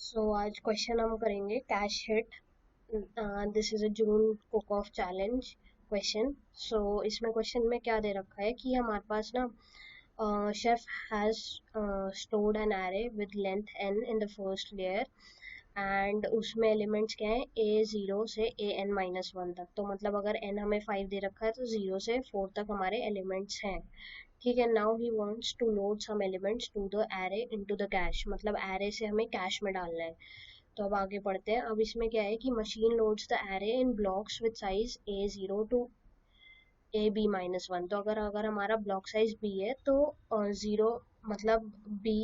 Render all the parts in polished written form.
सो आज क्वेश्चन हम करेंगे cash hit. This is a June cook off challenge question. So इसमें क्वेश्चन में क्या दे रखा है कि हमारे पास ना chef has stored an array with length n in the first layer and उसमें एलिमेंट्स क्या है a0 से an-1 तक। तो मतलब अगर n हमें 5 दे रखा है तो 0 से 4 तक हमारे एलिमेंट्स हैं। ठीक है, now he wants to load some elements to the array into the cache, मतलब एरे से हमें कैश में डालना है। तो अब आगे पढ़ते हैं। अब इसमें क्या है कि machine loads the array in blocks with size a0 to ab-1। तो अगर अगर हमारा ब्लॉक साइज b है तो 0 मतलब b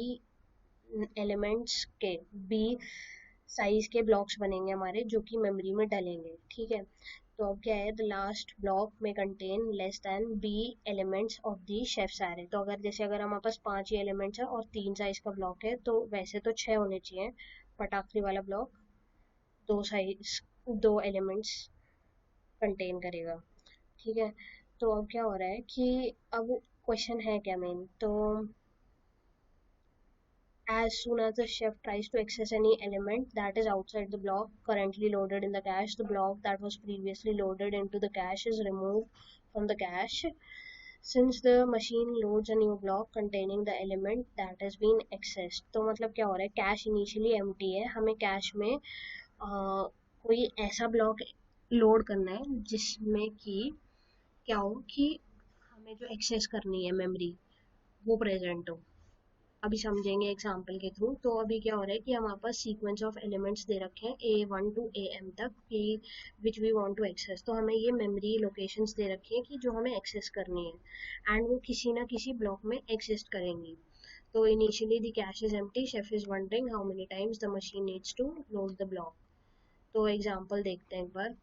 एलिमेंट्स के b साइज के ब्लॉक्स बनेंगे हमारे, जो कि मेमोरी में डलेंगे। ठीक है, तो अब क्या है, द लास्ट ब्लॉक में contain less than B elements of the chef's array. तो अगर जैसे अगर हमारे पास 5 ही एलिमेंट्स है और 3 साइज का ब्लॉक है तो वैसे तो 6 होने चाहिए, बट आखिरी वाला ब्लॉक 2 एलिमेंट्स कंटेन करेगा। ठीक है, तो अब क्या हो रहा है कि अब क्वेश्चन है क्या मेन, तो as soon as the chef tries to access any element that is outside the block currently loaded in the cache, the block that was previously loaded into the cache is removed from the cache. Since the machine loads a new block containing the element that has been accessed, तो मतलब क्या हो रहा है, cash initially empty है, हमें cash में कोई ऐसा ब्लॉक लोड करना है जिसमें कि क्या हो कि हमें जो एक्सेस करनी है मेमोरी वो प्रेजेंट हो। अभी समझेंगे एग्जाम्पल के थ्रू। तो अभी क्या हो रहा है कि हमारे पास सीक्वेंस ऑफ एलिमेंट्स दे रखे हैं A1 टू AM तक कि which we want to access. तो हमें ये मेमोरी लोकेशंस दे रखी हैं कि जो हमें एक्सेस करनी है एंड वो किसी ना किसी ब्लॉक में एग्जिस्ट करेंगी। तो initially the cache is empty, chef is wondering how many times the machine needs to load the block. तो एग्जाम्पल देखते हैं एक बार।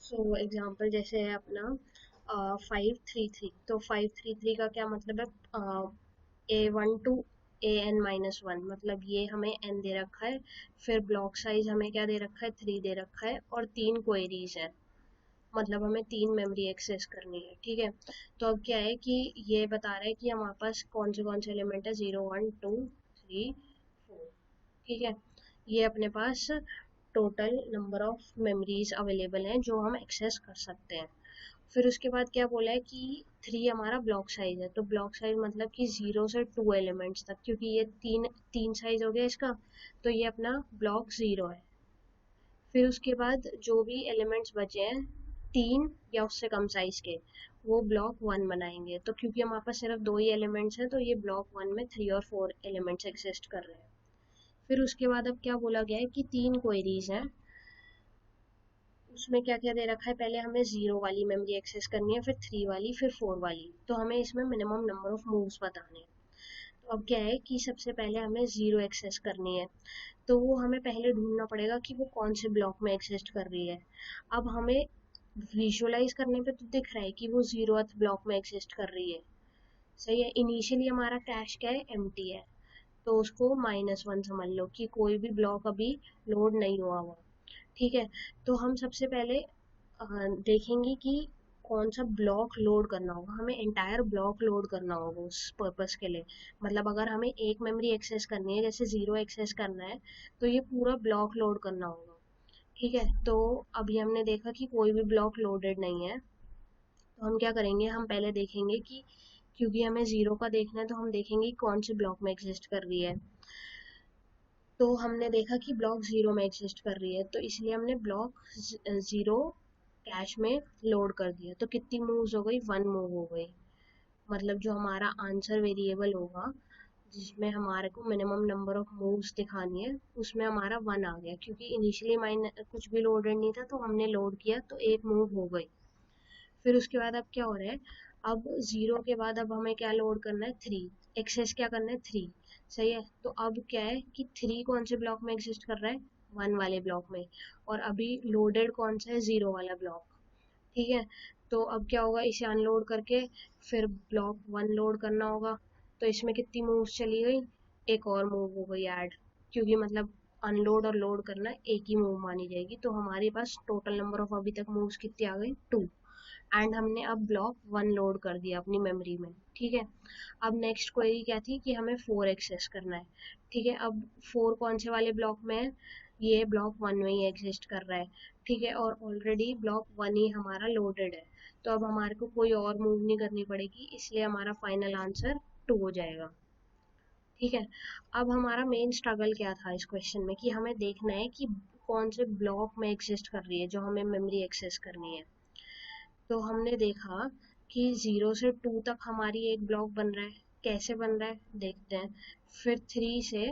सो एग्जाम्पल जैसे है अपना 533। तो 533 का क्या मतलब है, A1 टू an-1, मतलब ये हमें n दे रखा है। फिर ब्लॉक साइज हमें क्या दे रखा है, 3 दे रखा है और 3 क्वेरीज है, मतलब हमें 3 मेमोरी एक्सेस करनी है। ठीक है, तो अब क्या है कि ये बता रहा है कि हमारे पास कौन से एलिमेंट है, 0 1 2 3 4। ठीक है, ये अपने पास total number of memories available हैं जो हम एक्सेस कर सकते हैं। फिर उसके बाद क्या बोला है कि 3 हमारा ब्लॉक साइज है। तो ब्लॉक साइज मतलब कि 0 से 2 एलिमेंट्स तक, क्योंकि ये तीन तीन साइज हो गया इसका, तो ये अपना ब्लॉक 0 है। फिर उसके बाद जो भी एलिमेंट्स बचे हैं 3 या उससे कम साइज के, वो ब्लॉक 1 बनाएंगे। तो क्योंकि हमारे पास सिर्फ 2 ही एलिमेंट्स हैं तो ये ब्लॉक 1 में 3 और 4 एलिमेंट्स एग्जिस्ट कर रहे हैं। फिर उसके बाद अब क्या बोला गया है कि 3 क्वेरीज हैं, उसमें क्या क्या दे रखा है, पहले हमें 0 वाली मेमोरी एक्सेस करनी है, फिर 3 वाली, फिर 4 वाली। तो हमें इसमें मिनिमम नंबर ऑफ मूव्स बताने हैं। तो अब क्या है कि सबसे पहले हमें 0 एक्सेस करनी है, तो वो हमें पहले ढूंढना पड़ेगा कि वो कौन से ब्लॉक में एग्जिस्ट कर रही है। अब हमें विजुअलाइज करने पे तो दिख रहा है कि वो 0th ब्लॉक में एग्जिस्ट कर रही है। सही है, इनिशियली हमारा कैश क्या है, एम्प्टी है, तो उसको -1 समझ लो कि कोई भी ब्लॉक अभी लोड नहीं हुआ हुआ। ठीक है, तो हम सबसे पहले देखेंगे कि कौन सा ब्लॉक लोड करना होगा, हमें एंटायर ब्लॉक लोड करना होगा उस पर्पस के लिए। मतलब अगर हमें एक मेमोरी एक्सेस करनी है, जैसे 0 एक्सेस करना है, तो ये पूरा ब्लॉक लोड करना होगा। ठीक है, तो अभी हमने देखा कि कोई भी ब्लॉक लोडेड नहीं है, तो हम क्या करेंगे, हम पहले देखेंगे कि क्योंकि हमें 0 का देखना है तो हम देखेंगे कौन से ब्लॉक में एग्जिस्ट कर रही है। तो हमने देखा कि ब्लॉक 0 में एग्जिस्ट कर रही है, तो इसलिए हमने ब्लॉक 0 कैश में लोड कर दिया। तो कितनी मूव्स हो गई, 1 मूव हो गई। मतलब जो हमारा आंसर वेरिएबल होगा जिसमें हमारे को मिनिमम नंबर ऑफ मूव्स दिखानी है, उसमें हमारा 1 आ गया, क्योंकि इनिशियली माइन कुछ भी लोडेड नहीं था तो हमने लोड किया तो एक मूव हो गई। फिर उसके बाद अब क्या हो रहा है, अब 0 के बाद अब हमें क्या लोड करना है, 3 एक्सेस क्या करना है, 3। सही है, तो अब क्या है कि 3 कौन से ब्लॉक में एग्जिस्ट कर रहा है, 1 वाले ब्लॉक में, और अभी लोडेड कौन सा है, 0 वाला ब्लॉक। ठीक है, तो अब क्या होगा, इसे अनलोड करके फिर ब्लॉक 1 लोड करना होगा। तो इसमें कितनी मूव्स चली गई, एक और मूव हो गई ऐड, क्योंकि मतलब अनलोड और लोड करना एक ही मूव मानी जाएगी। तो हमारे पास टोटल नंबर ऑफ अभी तक मूव्स कितनी आ गई, 2। एंड हमने अब ब्लॉक 1 लोड कर दिया अपनी मेमोरी में, ठीक है। अब नेक्स्ट क्वेरी क्या थी कि हमें 4 एक्सेस करना है, ठीक है। अब 4 कौन से वाले ब्लॉक में है, ये ब्लॉक 1 में ही एग्जिस्ट कर रहा है, ठीक है। और ऑलरेडी ब्लॉक 1 ही हमारा लोडेड है, तो अब हमारे को कोई और मूव नहीं करनी पड़ेगी, इसलिए हमारा फाइनल आंसर 2 हो जाएगा, ठीक है। अब हमारा मेन स्ट्रगल क्या था इस क्वेश्चन में कि हमें देखना है कि कौन से ब्लॉक में एग्जिस्ट कर रही है जो हमें मेमोरी एक्सेस करनी है। तो हमने देखा कि 0 से 2 तक हमारी एक ब्लॉक बन रहा है, कैसे बन रहा है देखते हैं। फिर 3 से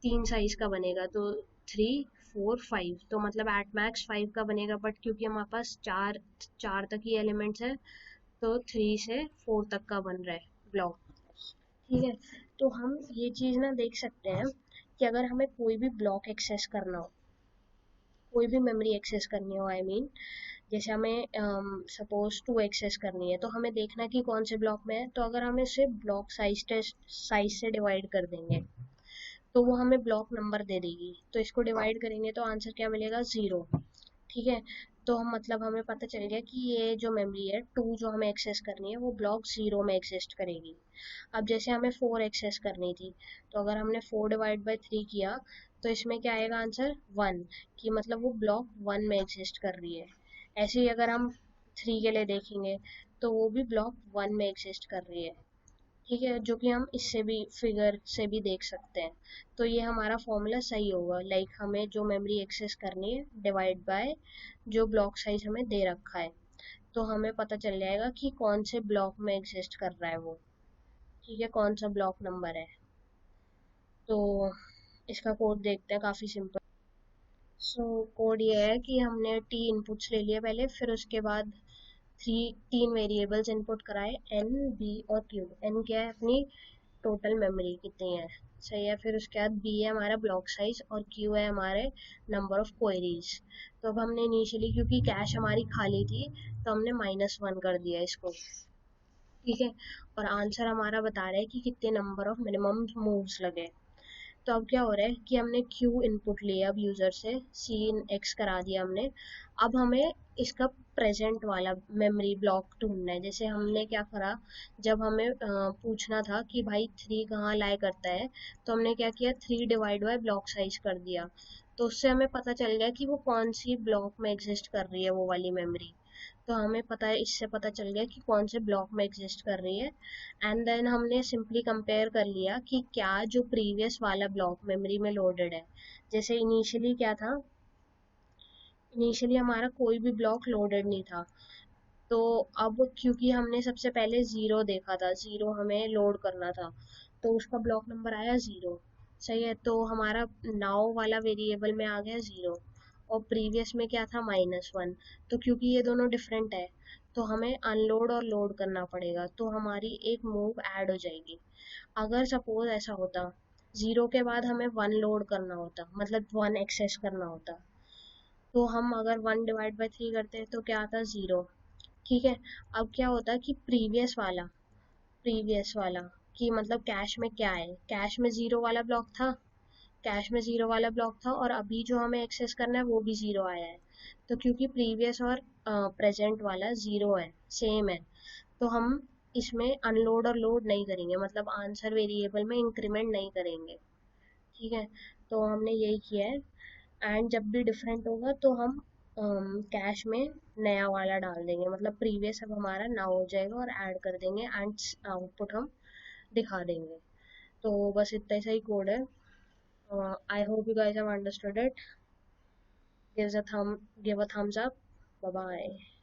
3 साइज का बनेगा, तो 3 4 5, तो मतलब एट मैक्स 5 का बनेगा, बट क्योंकि हमारे पास चार तक ही एलिमेंट्स है, तो 3 से 4 तक का बन रहा है ब्लॉक, ठीक है। तो हम ये चीज ना देख सकते हैं कि अगर हमें कोई भी ब्लॉक एक्सेस करना हो, कोई भी मेमोरी एक्सेस करनी हो, आई मीन जैसे हमें सपोज 2 एक्सेस करनी है, तो हमें देखना है कि कौन से ब्लॉक में है। तो अगर हम इसे ब्लॉक साइज से डिवाइड कर देंगे, तो वो हमें ब्लॉक नंबर दे देगी, तो इसको डिवाइड करेंगे तो आंसर क्या मिलेगा, 0, ठीक है। तो हम मतलब हमें पता चल गया कि ये जो मेमोरी है 2 जो हमें एक्सेस करनी है वो ब्लॉक 0 में एग्जिस्ट करेगी। अब जैसे हमें 4 एक्सेस करनी थी, तो अगर हमने 4 डिवाइड बाई 3 किया, तो इसमें क्या आएगा आंसर, 1, कि मतलब वो ब्लॉक 1 में एग्जिस्ट कर रही है। ऐसे ही अगर हम 3 के लिए देखेंगे, तो वो भी ब्लॉक 1 में एग्जिस्ट कर रही है, ठीक है, जो कि हम इससे भी फिगर से भी देख सकते हैं। तो ये हमारा फॉर्मूला सही होगा, लाइक हमें जो मेमोरी एक्सेस करनी है डिवाइड बाय जो ब्लॉक साइज हमें दे रखा है, तो हमें पता चल जाएगा कि कौन से ब्लॉक में एग्जिस्ट कर रहा है वो, ठीक है, कौन सा ब्लॉक नंबर है। तो इसका कोड देखते हैं, काफ़ी सिंपल। सो कोड ये है कि हमने टी इनपुट्स ले लिए पहले, फिर उसके बाद तीन वेरिएबल्स इनपुट कराए, एन बी और क्यू। एन क्या है, अपनी टोटल मेमोरी कितनी है, सही है। फिर उसके बाद बी है हमारा ब्लॉक साइज, और क्यू है हमारे नंबर ऑफ क्वेरीज। तो अब हमने इनिशियली क्योंकि कैश हमारी खाली थी, तो हमने -1 कर दिया इसको, ठीक है। और आंसर हमारा बता रहा है कि कितने नंबर ऑफ मिनिमम मूव्स लगे। तो अब क्या हो रहा है कि हमने क्यू इनपुट लिया अब यूजर से, सी इन एक्स करा दिया हमने। अब हमें इसका प्रेजेंट वाला मेमोरी ब्लॉक ढूंढना है। जैसे हमने क्या करा, जब हमें पूछना था कि भाई 3 कहाँ लाई करता है, तो हमने क्या किया, 3 डिवाइड बाय ब्लॉक साइज कर दिया। तो उससे हमें पता चल गया कि वो कौन सी ब्लॉक में एग्जिस्ट कर रही है वो वाली मेमोरी। तो हमें पता है, इससे पता चल गया कि कौन से ब्लॉक में एग्जिस्ट कर रही है। एंड देन हमने सिंपली कंपेयर कर लिया कि क्या जो प्रीवियस वाला ब्लॉक मेमोरी में लोडेड है, जैसे इनिशियली क्या था, इनिशियली हमारा कोई भी ब्लॉक लोडेड नहीं था। तो अब क्योंकि हमने सबसे पहले 0 देखा था, 0 हमें लोड करना था, तो उसका ब्लॉक नंबर आया 0, सही है। तो हमारा नाउ वाला वेरिएबल में आ गया 0, और प्रीवियस में क्या था, -1। तो क्योंकि ये दोनों डिफरेंट है, तो हमें अनलोड और लोड करना पड़ेगा, तो हमारी एक मूव ऐड हो जाएगी। अगर सपोज ऐसा होता, 0 के बाद हमें 1 लोड करना होता, मतलब 1 एक्सेस करना होता, तो हम अगर 1 डिवाइड बाई 3 करते हैं तो क्या आता, 0, ठीक है। अब क्या होता है कि प्रीवियस वाला कि मतलब कैश में क्या है, कैश में 0 वाला ब्लॉक था, कैश में 0 वाला ब्लॉक था, और अभी जो हमें एक्सेस करना है वो भी 0 आया है। तो क्योंकि प्रीवियस और प्रेजेंट वाला 0 है, सेम है, तो हम इसमें अनलोड और लोड नहीं करेंगे, मतलब आंसर वेरिएबल में इंक्रीमेंट नहीं करेंगे, ठीक है। तो हमने यही किया है। एंड जब भी डिफरेंट होगा तो हम कैश में नया वाला डाल देंगे, मतलब प्रीवियस अब हमारा ना हो जाएगा, और ऐड कर देंगे, एंड आउटपुट हम दिखा देंगे। तो बस इतना ही सही कोड है। I hope you guys have understood it. Give a thumbs up. Bye bye.